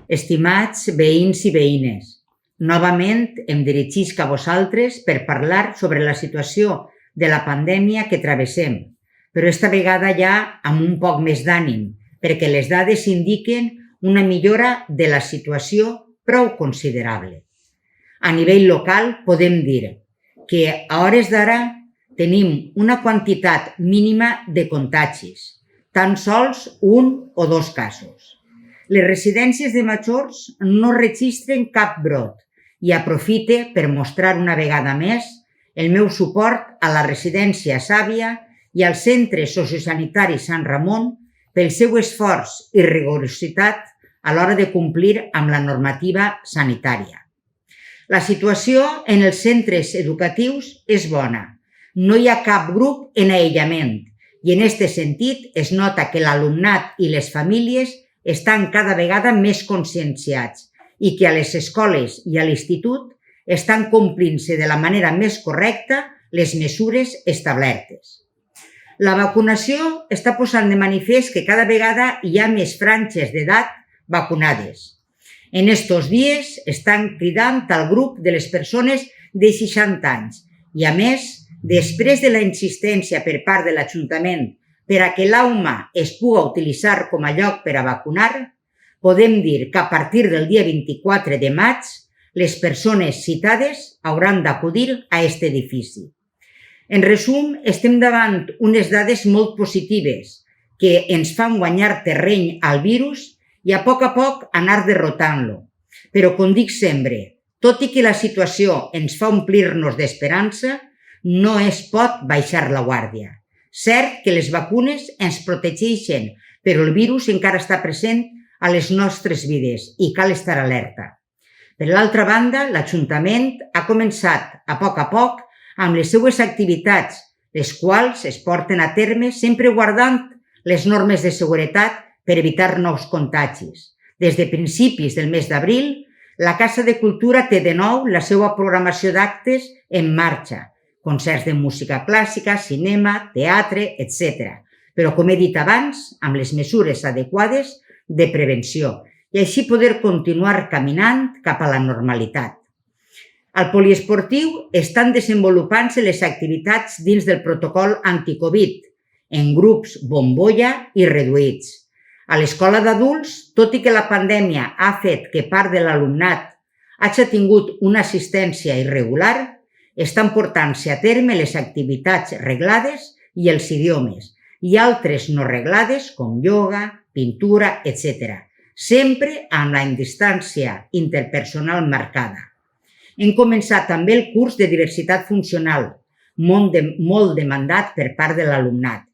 Estimats veïns i veïnes, novament em dirigisc a vosaltres per parlar sobre la situació de la pandèmia que travessem, però esta vegada ja amb un poc més d'ànim, perquè les dades indiquen una millora de la situació prou considerable. A nivell local podem dir que a hores d'ara tenim una quantitat mínima de contagis, tan sols 1 o 2 casos. Les residències de majors no registren cap brot i aprofite per mostrar una vegada més el meu suport a la residència Sàvia i al Centre Sociosanitari Sant Ramon pel seu esforç i rigorositat a l'hora de complir amb la normativa sanitària. La situació en els centres educatius és bona. No hi ha cap grup en aïllament i en aquest sentit es nota que l'alumnat i les famílies estan cada vegada més conscienciats i que a les escoles i a l'institut estan complint-se de la manera més correcta les mesures establertes. La vacunació està posant de manifest que cada vegada hi ha més franges d'edat vacunades. En estos dies estan cridant al grup de les persones de 60 anys i, a més, després de la insistència per part de l'Ajuntament per a que l'AUMA es pugui utilitzar com a lloc per a vacunar, podem dir que a partir del dia 24 de maig les persones citades hauran d'acudir a aquest edifici. En resum, estem davant unes dades molt positives que ens fan guanyar terreny al virus i a poc anar derrotant-lo. Però, com dic sempre, tot i que la situació ens fa omplir-nos d'esperança, no es pot baixar la guàrdia. Cert que les vacunes ens protegeixen, però el virus encara està present a les nostres vides i cal estar alerta. Per l'altra banda, l'Ajuntament ha començat a poc amb les seues activitats, les quals es porten a terme sempre guardant les normes de seguretat per evitar nous contagis. Des de principis del mes d'abril, la Casa de Cultura té de nou la seva programació d'actes en marxa, concerts de música clàssica, cinema, teatre, etc. Però, com he dit abans, amb les mesures adequades de prevenció i així poder continuar caminant cap a la normalitat. Al poliesportiu estan desenvolupant-se les activitats dins del protocol anticovid, en grups bombolla i reduïts. A l'escola d'adults, tot i que la pandèmia ha fet que part de l'alumnat hagi tingut una assistència irregular, estan portant-se a terme les activitats reglades i els idiomes, i altres no reglades com ioga, pintura, etc., sempre amb la distància interpersonal marcada. Hem començat també el curs de diversitat funcional, molt demandat per part de l'alumnat.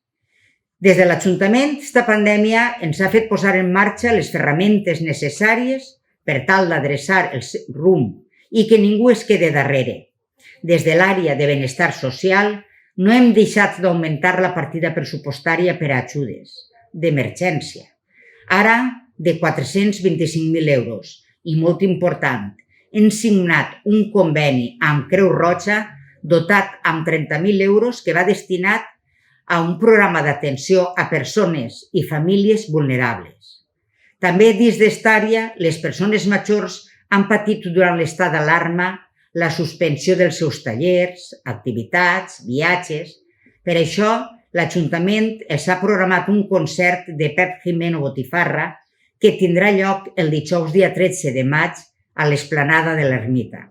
Des de l'Ajuntament, aquesta pandèmia ens ha fet posar en marxa les ferramentes necessàries per tal d'adreçar el rumb i que ningú es quede darrere. Des de l'àrea de benestar social no hem deixat d'augmentar la partida pressupostària per a ajudes d'emergència, ara de 425.000 euros. I molt important, hem signat un conveni amb Creu Roja dotat amb 30.000 euros que va destinat a un programa d'atenció a persones i famílies vulnerables. També dins d'esta àrea, les persones majors han patit durant l'estat d'alarma la suspensió dels seus tallers, activitats, viatges. Per això, l'Ajuntament els ha programat un concert de Pep Jimeno Botifarra que tindrà lloc el dijous dia 13 de maig a l'esplanada de l'Ermita.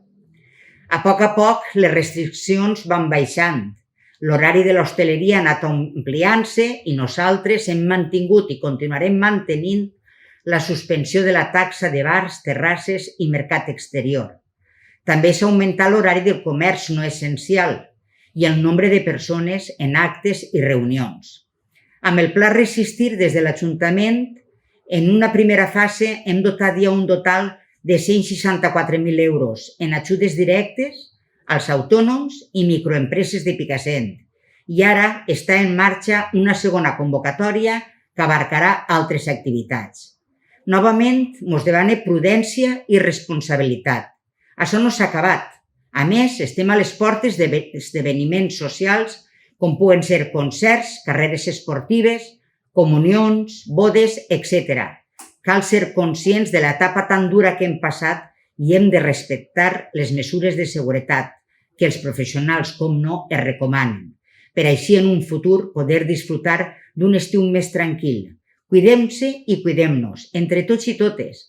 A poc, les restriccions van baixant. L'horari de l'hostaleria ha anat ampliant-se i nosaltres hem mantingut i continuarem mantenint la suspensió de la taxa de bars, terrasses i mercat exterior. També s'ha augmentat l'horari del comerç no essencial i el nombre de persones en actes i reunions. Amb el pla Resistir des de l'Ajuntament, en una primera fase hem dotat ja un total de 164.000 euros en ajudes directes als autònoms i microempreses de Picassent. I ara està en marxa una segona convocatòria que abarcarà altres activitats. Novament, ens demana prudència i responsabilitat. Això no s'ha acabat. A més, estem a les portes d'esdeveniments socials com poden ser concerts, carreres esportives, comunions, bodes, etc. cal ser conscients de l'etapa tan dura que hem passat i hem de respectar les mesures de seguretat que els professionals, com no, es recomanen, per així en un futur poder disfrutar d'un estiu més tranquil. Cuidem-se i cuidem-nos, entre tots i totes.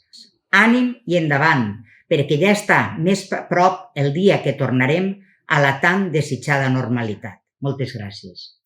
Ànim i endavant, perquè ja està més a prop el dia que tornarem a la tan desitjada normalitat. Moltes gràcies.